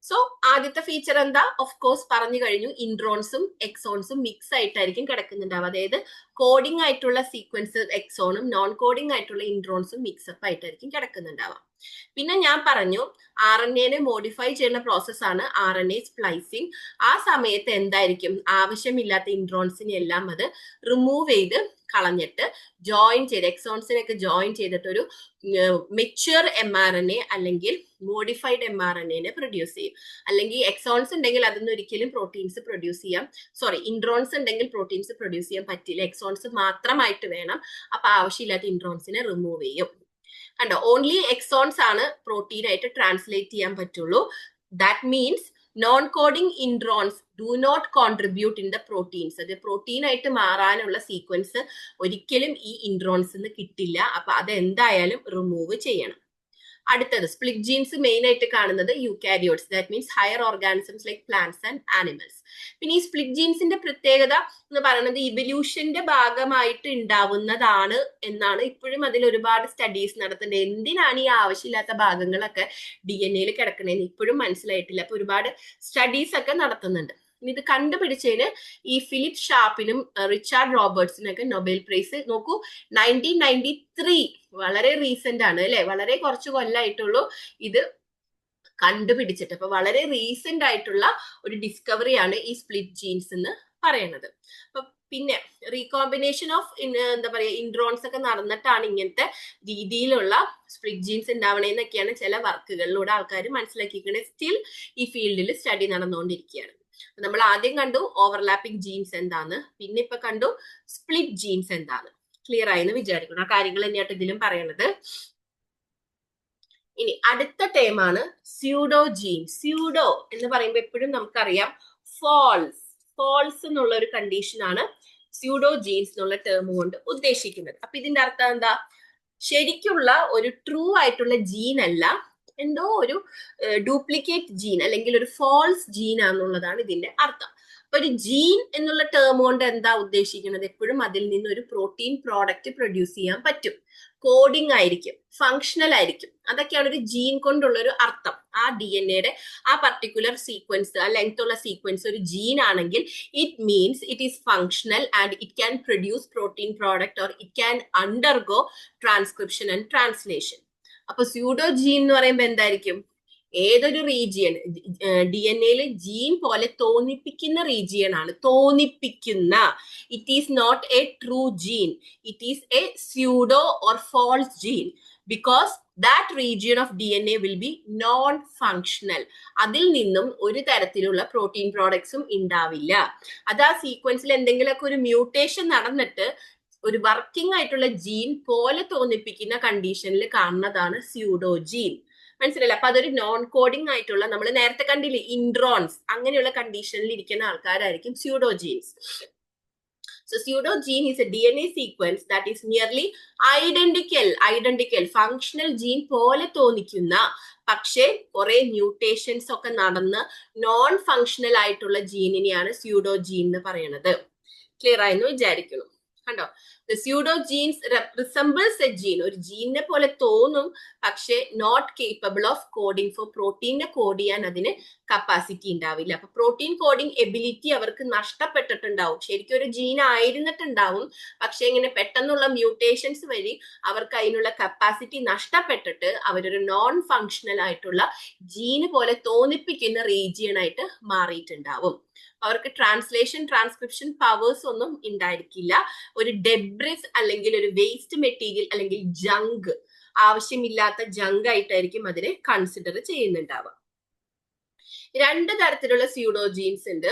സോ ആദ്യത്തെ ഫീച്ചർ എന്താ, ഓഫ് കോഴ്സ് പറഞ്ഞു കഴിഞ്ഞു, ഇൻട്രോൺസും എക്സോൺസും മിക്സ് ആയിട്ടായിരിക്കും കിടക്കുന്നുണ്ടാവുക. അതായത് കോഡിംഗ് ആയിട്ടുള്ള സീക്വൻസ് എക്സോണും നോൺ കോഡിംഗ് ആയിട്ടുള്ള ഇൻട്രോൺസും മിക്സപ്പ് ആയിട്ടായിരിക്കും കിടക്കുന്നുണ്ടാവുക. പിന്നെ ഞാൻ പറഞ്ഞു RNA-നെ മോഡിഫൈ ചെയ്യുന്ന പ്രോസസ്സാണ് RNA സ്പ്ലൈസിങ്. ആ സമയത്ത് എന്തായിരിക്കും, ആവശ്യമില്ലാത്ത ഇൻട്രോൺസിനെ എല്ലാം അത് റിമൂവ് ചെയ്ത് കളഞ്ഞിട്ട് ജോയിൻ ചെയ്ത് എക്സോൺസിനൊക്കെ ജോയിൻ ചെയ്തിട്ട് ഒരു മെച്യൂർ mRNA അല്ലെങ്കിൽ മോഡിഫൈഡ് mRNA-നെ പ്രൊഡ്യൂസ് ചെയ്യും. അല്ലെങ്കിൽ എക്സോൺസ് ഉണ്ടെങ്കിൽ അതൊന്നും ഒരിക്കലും പ്രോട്ടീൻസ് പ്രൊഡ്യൂസ് ചെയ്യാം, ഇൻട്രോൺസ് ഉണ്ടെങ്കിൽ പ്രോട്ടീൻസ് പ്രൊഡ്യൂസ് ചെയ്യാൻ പറ്റില്ല, എക്സോൺസ് മാത്രമായിട്ട് വേണം. അപ്പൊ ആവശ്യമില്ലാത്ത ഇൻട്രോൺസിനെ റിമൂവ് ചെയ്യും. കണ്ടോ, ഓൺലി എക്സോൺസ് ആണ് പ്രോട്ടീൻ ആയിട്ട് ട്രാൻസ്ലേറ്റ് ചെയ്യാൻ പറ്റുള്ളൂ. That means non coding introns do not contribute in the proteins. അത് പ്രോട്ടീൻ ആയിട്ട് മാറാനുള്ള സീക്വൻസ് ഒരിക്കലും ഈ ഇൻട്രോൺസ് കിട്ടില്ല. അപ്പൊ അത് എന്തായാലും റിമൂവ് ചെയ്യണം. അടുത്തത് സ്പ്ലിറ്റ് ജീൻസ് മെയിൻ ആയിട്ട് കാണുന്നത് eukaryotes, that means higher organisms like plants and animals. പിന്നെ ഈ സ്പ്ലിറ്റ് ജീൻസിന്റെ പ്രത്യേകത എന്ന് പറയുന്നത് ഇവല്യൂഷന്റെ ഭാഗമായിട്ട് ഉണ്ടാവുന്നതാണ് എന്നാണ്. ഇപ്പോഴും അതിൽ ഒരുപാട് സ്റ്റഡീസ് നടത്തുന്നുണ്ട്. എന്തിനാണ് ഈ ആവശ്യമില്ലാത്ത ഭാഗങ്ങളൊക്കെ DNA കിടക്കണേന്ന് ഇപ്പോഴും മനസ്സിലായിട്ടില്ല. അപ്പൊ ഒരുപാട് സ്റ്റഡീസ് ഒക്കെ നടത്തുന്നുണ്ട്. ഇത് കണ്ടുപിടിച്ചതിന് ഈ ഫിലിപ്പ് ഷാർപ്പിനും റിച്ചാർഡ് റോബർട്സിനും ഒക്കെ നൊബേൽ പ്രൈസ്. നോക്കൂ, 1993, വളരെ റീസെന്റ് ആണ് അല്ലെ, വളരെ കുറച്ച് കൊല്ലമായിട്ടുള്ളൂ ഇത് കണ്ടുപിടിച്ചിട്ട്. അപ്പൊ വളരെ റീസെന്റ് ആയിട്ടുള്ള ഒരു ഡിസ്കവറിയാണ് ഈ സ്പ്ലിറ്റ് ജീൻസ് എന്ന് പറയുന്നത്. അപ്പൊ പിന്നെ റീകോമ്പിനേഷൻ ഓഫ് എന്താ പറയാ ഇൻട്രോൺസ് ഒക്കെ നടന്നിട്ടാണ് ഇങ്ങനത്തെ രീതിയിലുള്ള സ്പ്ലിറ്റ് ജീൻസ് ഉണ്ടാവണേന്നൊക്കെയാണ് ചില വർക്കുകളിലൂടെ ആൾക്കാർ മനസ്സിലാക്കിയിരിക്കുന്നത്. സ്റ്റിൽ ഈ ഫീൽഡിൽ സ്റ്റഡി നടന്നുകൊണ്ടിരിക്കുകയാണ്. നമ്മൾ ആദ്യം കണ്ടു ഓവർലാപ്പിംഗ് ജീൻസ് എന്താന്ന്, പിന്നെ ഇപ്പൊ കണ്ടു സ്പ്ലിറ്റ് ജീൻസ് എന്താന്ന്. ക്ലിയർ ആയെന്ന് വിചാരിക്കുന്നു. ആ കാര്യങ്ങൾ തന്നെയായിട്ട് ഇതിലും പറയണത്. ഇനി അടുത്ത ടേമാണ് സ്യൂഡോ ജീൻ. സ്യൂഡോ എന്ന് പറയുമ്പോൾ എപ്പോഴും നമുക്കറിയാം ഫോൾസ് എന്നുള്ള ഒരു കണ്ടീഷനാണ് സ്യൂഡോ ജീൻസ് എന്നുള്ള ടേം കൊണ്ട് ഉദ്ദേശിക്കുന്നത്. അപ്പൊ ഇതിന്റെ അർത്ഥം എന്താ? ശരിക്കുള്ള ഒരു ട്രൂ ആയിട്ടുള്ള ജീൻ അല്ല, എന്തോ ഒരു ഡ്യൂപ്ലിക്കേറ്റ് ജീൻ അല്ലെങ്കിൽ ഒരു ഫോൾസ് ജീൻ ആണെന്നുള്ളതാണ് ഇതിന്റെ അർത്ഥം. അപ്പൊ ഒരു ജീൻ എന്നുള്ള ടേം കൊണ്ട് എന്താ ഉദ്ദേശിക്കുന്നത്? എപ്പോഴും അതിൽ നിന്ന് ഒരു പ്രോട്ടീൻ പ്രോഡക്റ്റ് പ്രൊഡ്യൂസ് ചെയ്യാൻ പറ്റും, കോഡിംഗ് ആയിരിക്കും, ഫങ്ഷണൽ ആയിരിക്കും. അതൊക്കെയാണ് ഒരു ജീൻ കൊണ്ടുള്ള ഒരു അർത്ഥം. ആ DNA ആ പർട്ടിക്കുലർ സീക്വൻസ്, ആ ലെങ്ത് ഉള്ള സീക്വൻസ് ഒരു ജീൻ ആണെങ്കിൽ it means it is functional and it can produce protein product or it can undergo transcription and translation. അപ്പൊ സ്യൂഡോ ജീൻ എന്ന് പറയുമ്പോൾ എന്തായിരിക്കും? ഏതൊരു റീജിയൻ DNA ജീൻ പോലെ തോന്നിപ്പിക്കുന്ന റീജിയൻ ആണ്. തോന്നിപ്പിക്കുന്ന. It is not a true gene, it is a pseudo or false gene because that region of DNA will be non functional. അതിൽ നിന്നും ഒരു തരത്തിലുള്ള പ്രോട്ടീൻ പ്രോഡക്ട്സും ഉണ്ടാവില്ല. അത് ആ സീക്വൻസിൽ എന്തെങ്കിലുമൊക്കെ ഒരു മ്യൂട്ടേഷൻ നടന്നിട്ട് ഒരു വർക്കിംഗ് ആയിട്ടുള്ള ജീൻ പോലെ തോന്നിപ്പിക്കുന്ന കണ്ടീഷനിൽ കാണുന്നതാണ് സ്യൂഡോ ജീൻ. മനസ്സിലല്ലേ? അപ്പൊ അതൊരു നോൺ കോഡിംഗ് ആയിട്ടുള്ള, നമ്മൾ നേരത്തെ കണ്ടില്ലേ ഇൻട്രോൺസ്, അങ്ങനെയുള്ള കണ്ടീഷനിൽ ഇരിക്കുന്ന ആൾക്കാരായിരിക്കും pseudo genes. So pseudo gene is a DNA sequence that is nearly identical functional gene പോലെ തോന്നിക്കുന്ന, പക്ഷേ കുറെ മ്യൂട്ടേഷൻസ് ഒക്കെ നടന്ന് നോൺ ഫങ്ഷണൽ ആയിട്ടുള്ള ജീനിനെയാണ് സ്യൂഡോ ജീൻ എന്ന് പറയുന്നത്. ക്ലിയർ ആയെന്ന് വിചാരിക്കുന്നു. കണ്ടോ? The pseudo genes resembles a gene. ഒരു ജീനിനെ പോലെ തോന്നും, പക്ഷെ not capable of coding for പ്രോട്ടീനെ കോഡ് ചെയ്യാൻ അതിന് കപ്പാസിറ്റി ഉണ്ടാവില്ല. അപ്പൊ പ്രോട്ടീൻ കോഡിംഗ് എബിലിറ്റി അവർക്ക് നഷ്ടപ്പെട്ടിട്ടുണ്ടാവും. ശരിക്കും ഒരു ജീൻ ആയിരുന്നിട്ടുണ്ടാവും, പക്ഷെ ഇങ്ങനെ പെട്ടെന്നുള്ള മ്യൂട്ടേഷൻസ് വഴി അവർക്ക് അതിനുള്ള കപ്പാസിറ്റി നഷ്ടപ്പെട്ടിട്ട് അവരൊരു നോൺ ഫങ്ഷണൽ ആയിട്ടുള്ള ജീന് പോലെ തോന്നിപ്പിക്കുന്ന റീജിയൻ ആയിട്ട് മാറിയിട്ടുണ്ടാവും. അവർക്ക് ട്രാൻസ്ലേഷൻ ട്രാൻസ്ക്രിപ്ഷൻ പവേഴ്സ് ഒന്നും ഉണ്ടായിരിക്കില്ല. ഒരു ഡെബ്രിസ് അല്ലെങ്കിൽ ഒരു വേസ്റ്റ് മെറ്റീരിയൽ അല്ലെങ്കിൽ ജങ്ക്, ആവശ്യമില്ലാത്ത ജങ്ക് ആയിട്ടായിരിക്കും അതിനെ കൺസിഡർ ചെയ്യുന്നുണ്ടാവുക. രണ്ട് തരത്തിലുള്ള സ്യൂഡോ ജീൻസ് ഉണ്ട്.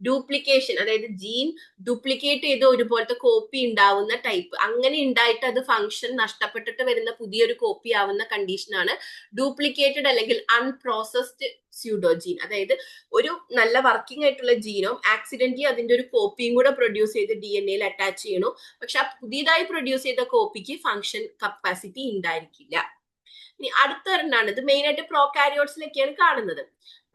ഡ്യൂപ്ലിക്കേഷൻ, അതായത് ജീൻ ഡ്യൂപ്ലിക്കേറ്റ് ചെയ്ത് ഒരുപോലത്തെ കോപ്പി ഉണ്ടാവുന്ന ടൈപ്പ്. അങ്ങനെ ഉണ്ടായിട്ട് അത് ഫങ്ഷൻ നഷ്ടപ്പെട്ടിട്ട് വരുന്ന പുതിയൊരു കോപ്പി ആവുന്ന കണ്ടീഷനാണ് ഡ്യൂപ്ലിക്കേറ്റഡ് അല്ലെങ്കിൽ അൺപ്രോസസ്ഡ് സ്യൂഡോജീൻ. അതായത് ഒരു നല്ല വർക്കിംഗ് ആയിട്ടുള്ള ജീനോ ആക്സിഡന്റലി അതിന്റെ ഒരു കോപ്പിയും കൂടെ പ്രൊഡ്യൂസ് ചെയ്ത് DNA അറ്റാച്ച് ചെയ്യണു, പക്ഷെ ആ പുതിയതായി പ്രൊഡ്യൂസ് ചെയ്ത കോപ്പിക്ക് ഫങ്ഷൻ കപ്പാസിറ്റി ഉണ്ടായിരിക്കില്ല. ഇനി അടുത്ത ഒരെണ്ണാണ്, ഇത് മെയിൻ ആയിട്ട് പ്രോകാരിയോട്സിലൊക്കെയാണ് കാണുന്നത്.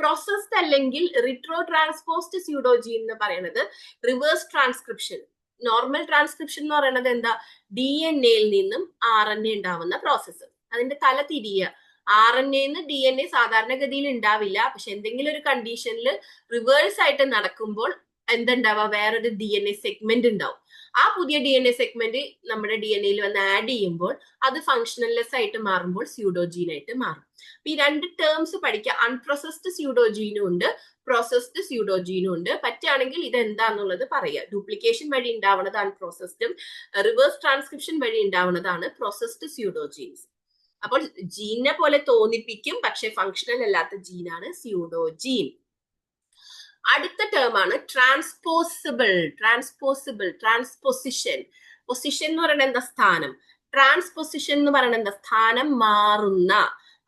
പ്രോസസ്ഡ് അല്ലെങ്കിൽ റിട്രോ ട്രാൻസ്പോസ്ഡ് സ്യൂഡോജീൻ എന്ന് പറയുന്നത് റിവേഴ്സ് ട്രാൻസ്ക്രിപ്ഷൻ. നോർമൽ ട്രാൻസ്ക്രിപ്ഷൻ എന്ന് പറയുന്നത് എന്താ? DNA നിന്നും RNA ഉണ്ടാവുന്ന പ്രോസസ്സ്. അതിന്റെ തല തിരിയുക. RNA DNA സാധാരണഗതിയിൽ ഉണ്ടാവില്ല, പക്ഷെ എന്തെങ്കിലും ഒരു കണ്ടീഷനിൽ റിവേഴ്സ് ആയിട്ട് നടക്കുമ്പോൾ എന്തുണ്ടാവുക? വേറൊരു DNA സെഗ്മെന്റ് ഉണ്ടാവും. ആ പുതിയ DNA സെഗ്മെന്റ് നമ്മുടെ DNA വന്ന് ആഡ് ചെയ്യുമ്പോൾ അത് ഫങ്ഷണൽലെസ് ആയിട്ട് മാറുമ്പോൾ സ്യൂഡോജീൻ ആയിട്ട് മാറും. ഈ രണ്ട് ടേംസ് പഠിക്കുക. അൺപ്രോസസ്ഡ് സ്യൂഡോജീനും ഉണ്ട്, പ്രോസസ്ഡ് സ്യൂഡോജീനും ഉണ്ട്. പറ്റുകയാണെങ്കിൽ ഇത് എന്താന്നുള്ളത് പറയുക. ഡ്യൂപ്ലിക്കേഷൻ വഴി ഉണ്ടാവുന്നത് അൺപ്രോസസ്ഡും റിവേഴ്സ് ട്രാൻസ്ക്രിപ്ഷൻ വഴി ഉണ്ടാവുന്നതാണ് പ്രോസസ്ഡ് സ്യൂഡോജീൻസ്. അപ്പോൾ ജീനെ പോലെ തോന്നിപ്പിക്കും, പക്ഷെ ഫങ്ഷണൽ അല്ലാത്ത ജീനാണ് സ്യൂഡോജീൻ. അടുത്ത ടേമാണ് ട്രാൻസ്പോസിഷൻ. പൊസിഷൻ എന്ന് പറയുന്നത് എന്താ? സ്ഥാനം. ട്രാൻസ്പൊസിഷൻ എന്ന് പറയുന്നത് എന്താ? സ്ഥാനം മാറുന്ന,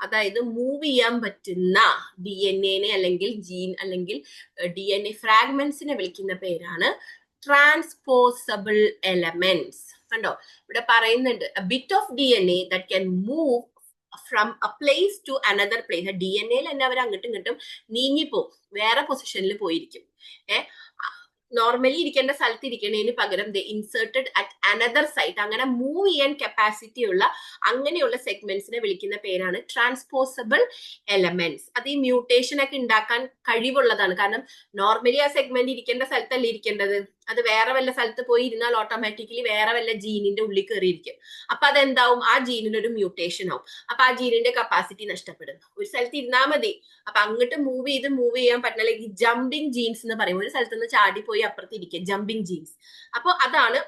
അതായത് മൂവ് ചെയ്യാൻ പറ്റുന്ന DNA അല്ലെങ്കിൽ ജീൻ അല്ലെങ്കിൽ DNA ഫ്രാഗ്മെന്റ്സിനെ വിളിക്കുന്ന പേരാണ് ട്രാൻസ്പോസബിൾ എലമെന്റ്സ്. കണ്ടോ? ഇവിടെ പറയുന്നുണ്ട്, a bit of DNA that can move from a place to another place. DNA തന്നെ അവർ അങ്ങോട്ടും ഇങ്ങോട്ടും നീങ്ങിപ്പോവും, വേറെ പൊസിഷനിൽ പോയിരിക്കും. നോർമലി ഇരിക്കേണ്ട സ്ഥലത്ത് ഇരിക്കുന്നതിന് പകരം the inserted at another site. അങ്ങനെ മൂവ് ചെയ്യാൻ കപ്പാസിറ്റി ഉള്ള അങ്ങനെയുള്ള സെഗ്മെന്റ്സിനെ വിളിക്കുന്ന പേരാണ് ട്രാൻസ്പോസബിൾ എലമെന്റ്സ്. അത് ഈ മ്യൂട്ടേഷൻ ഒക്കെ ഉണ്ടാക്കാൻ കഴിവുള്ളതാണ്. കാരണം നോർമലി ആ സെഗ്മെന്റ് ഇരിക്കേണ്ട സ്ഥലത്തല്ല ഇരിക്കേണ്ടത്, അത് വേറെ വല്ല സ്ഥലത്ത് പോയി ഇരുന്നാൽ ഓട്ടോമാറ്റിക്കലി വേറെ വല്ല ജീനിന്റെ ഉള്ളിൽ കയറിയിരിക്കും. അപ്പൊ അതെന്താവും, ആ ജീനിന് ഒരു മ്യൂട്ടേഷൻ ആവും. അപ്പൊ ആ ജീനിന്റെ കപ്പാസിറ്റി നഷ്ടപ്പെടും. ഒരു സ്ഥലത്ത് ഇരുന്നാൽ മതി, അപ്പൊ അങ്ങോട്ട് മൂവ് ചെയ്യാൻ പറ്റില്ല. അല്ലെങ്കിൽ ജമ്പിങ് ജീൻസ് എന്ന് പറയും, ഒരു സ്ഥലത്ത് നിന്ന് ചാടിപ്പോയി അപ്പുറത്ത് ഇരിക്കുക, ജമ്പിങ് ജീൻസ്. അപ്പൊ അതാണ്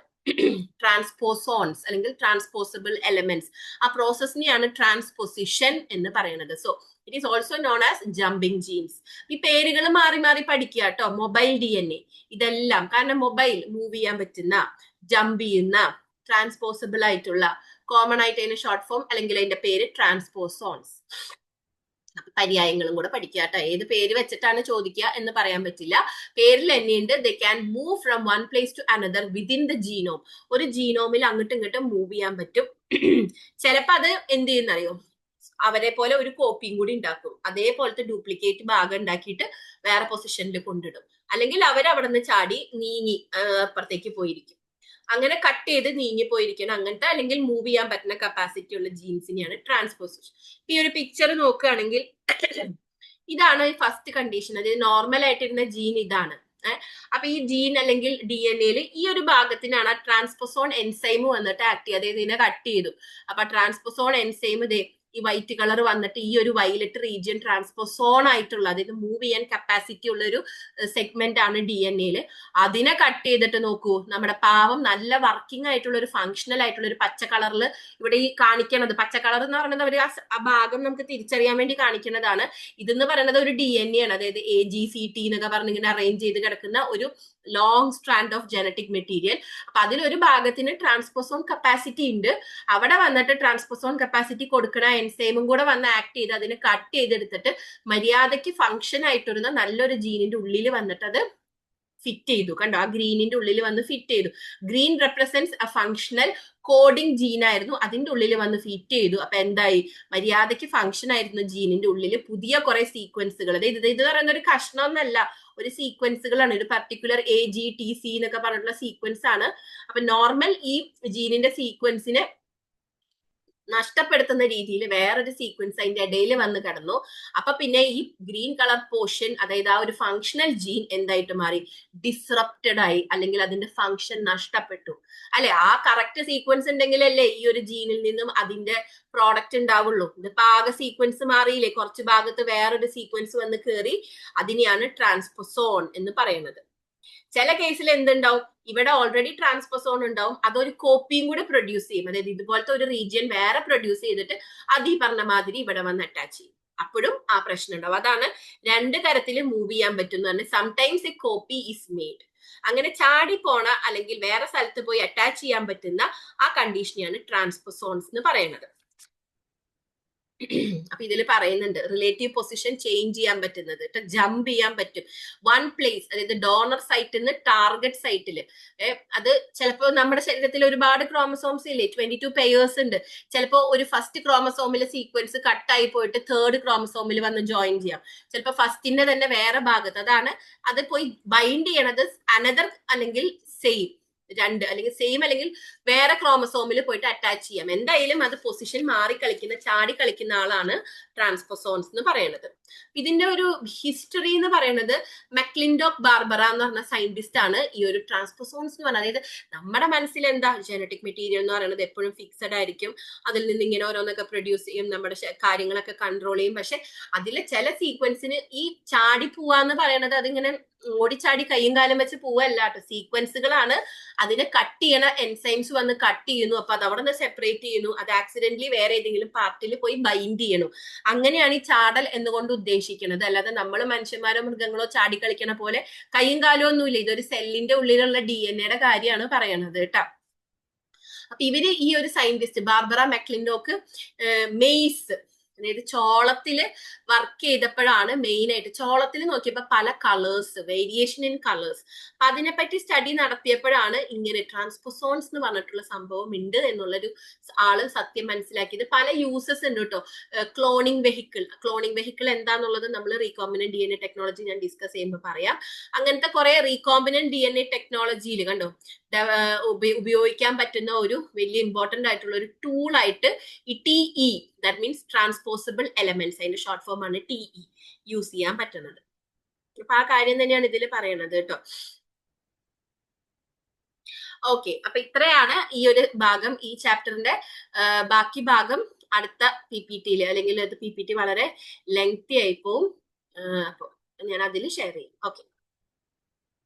ട്രാൻസ്പോസോൺസ് അല്ലെങ്കിൽ ട്രാൻസ്പോസബിൾ എലമെന്റ്സ്. ആ പ്രോസസ്സിനെയാണ് ട്രാൻസ്പോസിഷൻ എന്ന് പറയുന്നത്. So it is also known as jumping genes. ഈ പേരുകൾ മാറി മാറി പഠിക്കുക കേട്ടോ. മൊബൈൽ DNA ഇതെല്ലാം, കാരണം മൊബൈൽ മൂവ് ചെയ്യാൻ പറ്റുന്ന, ജമ്പ് ചെയ്യുന്ന, ട്രാൻസ്പോസബിൾ ആയിട്ടുള്ള, കോമൺ ആയിട്ട് അതിന്റെ ഷോർട്ട് ഫോം അല്ലെങ്കിൽ അതിന്റെ പേര് ട്രാൻസ്പോസോൺസ്. പര്യായങ്ങളും കൂടെ പഠിക്കുക കേട്ടോ. ഏത് പേര് വെച്ചിട്ടാണ് ചോദിക്കുക എന്ന് പറയാൻ പറ്റില്ല. പേരിൽ തന്നെയുണ്ട് they can move from one place to another within the genome. ഒരു ജീനോമിൽ അങ്ങോട്ടും ഇങ്ങോട്ടും മൂവ് ചെയ്യാൻ പറ്റും. ചിലപ്പോ അത് എന്ത് ചെയ്യുന്നറിയോ, അവരെ പോലെ ഒരു കോപ്പിയും കൂടി ഉണ്ടാക്കും. അതേപോലത്തെ ഡ്യൂപ്ലിക്കേറ്റ് ഭാഗം ഉണ്ടാക്കിയിട്ട് വേറെ പൊസിഷനിൽ കൊണ്ടിടും. അല്ലെങ്കിൽ അവരവിടെ നിന്ന് ചാടി നീങ്ങി അപ്പുറത്തേക്ക് പോയിരിക്കും. അങ്ങനെ കട്ട് ചെയ്ത് നീങ്ങിപ്പോയിരിക്കണം അങ്ങനത്തെ, അല്ലെങ്കിൽ മൂവ് ചെയ്യാൻ പറ്റുന്ന കപ്പാസിറ്റി ഉള്ള ജീൻസിനെയാണ് ട്രാൻസ്പോസിഷൻ. ഈ ഒരു പിക്ചർ നോക്കുകയാണെങ്കിൽ ഇതാണ് ഫസ്റ്റ് കണ്ടീഷൻ. അതായത് നോർമൽ ആയിട്ടിരുന്ന ജീൻ ഇതാണ്. അപ്പൊ ഈ ജീൻ അല്ലെങ്കിൽ DNA ഈ ഒരു ഭാഗത്തിനാണ് ആ ട്രാൻസ്പോസോൺ എൻസൈം വന്നിട്ട് ആക്ട് ചെയ്യുക. അതായത് ഇതിനെ കട്ട് ചെയ്തു. അപ്പൊ ട്രാൻസ്പോസോൺ എൻസൈം ഈ വൈറ്റ് കളർ വന്നിട്ട് ഈ ഒരു വയലറ്റ് റീജിയൻ ട്രാൻസ്പോസോൺ ആയിട്ടുള്ള, അതായത് മൂവ് ചെയ്യാൻ കപ്പാസിറ്റി ഉള്ള ഒരു സെഗ്മെന്റ് ആണ് DNA. അതിനെ കട്ട് ചെയ്തിട്ട് നോക്കൂ, നമ്മുടെ പാവം നല്ല വർക്കിംഗ് ആയിട്ടുള്ള ഒരു ഫങ്ഷണൽ ആയിട്ടുള്ള ഒരു പച്ച കളറിൽ ഇവിടെ ഈ കാണിക്കണത്, പച്ച കളർ എന്ന് പറയുന്നത് അവർ ആ ഭാഗം നമുക്ക് തിരിച്ചറിയാൻ വേണ്ടി കാണിക്കുന്നതാണ്. ഇതെന്ന് പറയുന്നത് ഒരു DNA ആണ്. അതായത് AGCT എന്നൊക്കെ പറഞ്ഞിങ്ങനെ അറേഞ്ച് ചെയ്ത് കിടക്കുന്ന ഒരു long strand of genetic material. അപ്പൊ അതിലൊരു ഭാഗത്തിന് ട്രാൻസ്പോസോൺ കപ്പാസിറ്റി ഉണ്ട്. അവിടെ വന്നിട്ട് ട്രാൻസ്പോസോൺ കപ്പാസിറ്റി കൊടുക്കണ എൻസൈമും കൂടെ വന്ന് ആക്ട് ചെയ്ത് അതിനെ കട്ട് ചെയ്തെടുത്തിട്ട് മര്യാദയ്ക്ക് ഫങ്ഷൻ ആയിട്ടിരുന്ന നല്ലൊരു ജീനിന്റെ ഉള്ളിൽ വന്നിട്ട് അത് ഫിറ്റ് ചെയ്തു. കണ്ടോ, ആ ഗ്രീനിന്റെ ഉള്ളിൽ വന്ന് ഫിറ്റ് ചെയ്തു. Green represents a functional coding gene ആയിരുന്നു, അതിന്റെ ഉള്ളിൽ വന്ന് ഫിറ്റ് ചെയ്തു. അപ്പൊ എന്തായി, മര്യാദയ്ക്ക് ഫങ്ഷൻ ആയിരുന്ന ജീനിന്റെ ഉള്ളിൽ പുതിയ കുറെ സീക്വൻസുകൾ, അതായത് ഇത് പറയുന്ന ഒരു കഷ്ണമൊന്നല്ല, ഒരു സീക്വൻസുകളാണ്. ഒരു പർട്ടിക്കുലർ AGTC എന്നൊക്കെ പറഞ്ഞിട്ടുള്ള സീക്വൻസ് ആണ്. അപ്പൊ നോർമൽ ഈ ജീനിന്റെ സീക്വൻസിനെ നഷ്ടപ്പെടുത്തുന്ന രീതിയിൽ വേറൊരു സീക്വൻസ് അതിന്റെ ഇടയിൽ വന്ന് കിടന്നു. അപ്പൊ പിന്നെ ഈ ഗ്രീൻ കളർ പോർഷൻ, അതായത് ആ ഒരു ഫങ്ഷണൽ ജീൻ എന്തായിട്ട് മാറി, ഡിസ്റപ്റ്റഡ് ആയി, അല്ലെങ്കിൽ അതിന്റെ ഫങ്ഷൻ നഷ്ടപ്പെട്ടു. അല്ലെ, ആ കറക്റ്റ് സീക്വൻസ് ഉണ്ടെങ്കിലല്ലേ ഈ ഒരു ജീനിൽ നിന്നും അതിന്റെ പ്രോഡക്റ്റ് ഉണ്ടാവുള്ളൂ. ഇതിപ്പോ ആകെ സീക്വൻസ് മാറിയില്ലേ, കുറച്ച് ഭാഗത്ത് വേറൊരു സീക്വൻസ് വന്ന് കയറി. അതിനെയാണ് ട്രാൻസ്പോസോൺ എന്ന് പറയുന്നത്. ചില കേസിൽ എന്തുണ്ടാവും, ഇവിടെ ഓൾറെഡി ട്രാൻസ്പോസോൺ ഉണ്ടാവും, അതൊരു കോപ്പിയും കൂടെ പ്രൊഡ്യൂസ് ചെയ്യും. അതായത് ഇതുപോലത്തെ ഒരു റീജിയൻ വേറെ പ്രൊഡ്യൂസ് ചെയ്തിട്ട് അത് ഈ പറഞ്ഞ മാതിരി ഇവിടെ വന്ന് അറ്റാച്ച് ചെയ്യും. അപ്പോഴും ആ പ്രശ്നം ഉണ്ടാവും. അതാണ് രണ്ട് തരത്തിൽ മൂവ് ചെയ്യാൻ പറ്റുന്ന. Sometimes A copy is made. അങ്ങനെ ചാടി പോണ അല്ലെങ്കിൽ വേറെ സ്ഥലത്ത് പോയി അറ്റാച്ച് ചെയ്യാൻ പറ്റുന്ന ആ കണ്ടീഷനെയാണ് ട്രാൻസ്പോസോൺസ് എന്ന് പറയുന്നത്. അപ്പൊ ഇതിൽ പറയുന്നുണ്ട് റിലേറ്റീവ് പൊസിഷൻ ചേഞ്ച് ചെയ്യാൻ പറ്റുന്നത്, ജമ്പ് ചെയ്യാൻ പറ്റും. വൺ പ്ലേസ്, അതായത് ഡോണർ സൈറ്റിൽ നിന്ന് ടാർഗറ്റ് സൈറ്റിൽ. അത് ചിലപ്പോൾ നമ്മുടെ ശരീരത്തിൽ ഒരുപാട് ക്രോമസോംസ് ഇല്ലേ, 22 പെയേഴ്സ് ഉണ്ട്. ചിലപ്പോൾ ഒരു ഫസ്റ്റ് ക്രോമസോമിലെ സീക്വൻസ് കട്ടായി പോയിട്ട് തേർഡ് ക്രോമസോമിൽ വന്ന് ജോയിൻ ചെയ്യാം. ചിലപ്പോൾ ഫസ്റ്റിന്റെ തന്നെ വേറെ ഭാഗത്ത്, അതാണ് അത് പോയി ബൈൻഡ് ചെയ്യണത് അനദർ അല്ലെങ്കിൽ സെയിം, രണ്ട് അല്ലെങ്കിൽ സെയിം അല്ലെങ്കിൽ വേറെ ക്രോമസോമിൽ പോയിട്ട് അറ്റാച്ച് ചെയ്യാം. എന്തായാലും അത് പൊസിഷൻ മാറി കളിക്കുന്ന, ചാടി കളിക്കുന്ന ആളാണ് ട്രാൻസ്പോസോൺസ് എന്ന് പറയുന്നത്. ഇതിന്റെ ഒരു ഹിസ്റ്ററി എന്ന് പറയുന്നത് മെക്ലിൻഡോക്ക് ബാർബറ എന്ന് പറഞ്ഞ സയന്റിസ്റ്റ് ആണ് ഈ ഒരു ട്രാൻസ്പോസോൺസ് എന്ന് പറഞ്ഞത്. അതായത് നമ്മുടെ മനസ്സിൽ എന്താ, ജനറ്റിക് മെറ്റീരിയൽ എന്ന് പറയുന്നത് എപ്പോഴും ഫിക്സഡ് ആയിരിക്കും, അതിൽ നിന്ന് ഇങ്ങനെ ഓരോന്നൊക്കെ പ്രൊഡ്യൂസ് ചെയ്യും, നമ്മുടെ കാര്യങ്ങളൊക്കെ കൺട്രോൾ ചെയ്യും. പക്ഷെ അതിലെ ചില സീക്വൻസിന് ഈ ചാടി പോവാന്ന് പറയുന്നത് അതിങ്ങനെ ഓടിച്ചാടി കയ്യും കാലം വെച്ച് പോവല്ല കേട്ടോ, സീക്വൻസുകളാണ്. അതിനെ കട്ട് ചെയ്യണ എൻസൈംസ് വന്ന് കട്ട് ചെയ്യുന്നു. അപ്പൊ അത് അവിടെ നിന്ന് സെപ്പറേറ്റ് ചെയ്യുന്നു, അത് ആക്സിഡന്റലി വേറെ ഏതെങ്കിലും പാർട്ടിൽ പോയി ബൈൻഡ് ചെയ്യണു. അങ്ങനെയാണ് ഈ ചാടൽ എന്നുകൊണ്ട് ഉദ്ദേശിക്കുന്നത്. അല്ലാതെ നമ്മൾ മനുഷ്യന്മാരോ മൃഗങ്ങളോ ചാടി കളിക്കണ പോലെ കയ്യും കാലോ ഒന്നുമില്ല. ഇതൊരു സെല്ലിന്റെ ഉള്ളിലുള്ള DNA കാര്യമാണ് പറയണത് കേട്ടോ. അപ്പൊ ഇവര് ഈ ഒരു സയന്റിസ്റ്റ് ബാർബറ മെക്ലിൻഡോക്ക് മെയ്സ് അതായത് ചോളത്തില് വർക്ക് ചെയ്തപ്പോഴാണ് മെയിൻ ആയിട്ട് ചോളത്തിൽ നോക്കിയപ്പോ പല കളേഴ്സ്, വേരിയേഷൻ ഇൻ കളേഴ്സ്, അപ്പൊ അതിനെപ്പറ്റി സ്റ്റഡി നടത്തിയപ്പോഴാണ് ഇങ്ങനെ ട്രാൻസ്പോസോൺസ് എന്ന് പറഞ്ഞിട്ടുള്ള സംഭവം ഉണ്ട് എന്നുള്ളൊരു ആള് സത്യം മനസ്സിലാക്കിയത്. പല യൂസസ് ഉണ്ട് കേട്ടോ. ക്ലോണിംഗ് വെഹിക്കിൾ എന്താന്നുള്ളത് നമ്മൾ റീകോമ്പിനന്റ് DNA ടെക്നോളജി ഞാൻ ഡിസ്കസ് ചെയ്യുമ്പോൾ പറയാം. അങ്ങനത്തെ കുറെ റീകോമ്പിനന്റ് DNA ടെക്നോളജിയിൽ കണ്ടോ ഉപയോഗിക്കാൻ പറ്റുന്ന ഒരു വലിയ ഇമ്പോർട്ടന്റ് ആയിട്ടുള്ള ഒരു ടൂൾ ആയിട്ട് ഈ TE, that means transposable elements, അതിന്റെ ഷോർട്ട് ഫോം ആണ് TE, യൂസ് ചെയ്യാൻ പറ്റുന്നത്. അപ്പൊ ആ കാര്യം തന്നെയാണ് ഇതിൽ പറയണത് കേട്ടോ. ഓക്കെ, അപ്പൊ ഇത്രയാണ് ഈ ഒരു ഭാഗം. ഈ ചാപ്റ്ററിന്റെ ബാക്കി ഭാഗം അടുത്ത PPT അല്ലെങ്കിൽ PPT വളരെ ലെങ്തി ആയി പോവും. അപ്പൊ ഞാൻ അതിൽ ഷെയർ ചെയ്യും. ഓക്കെ.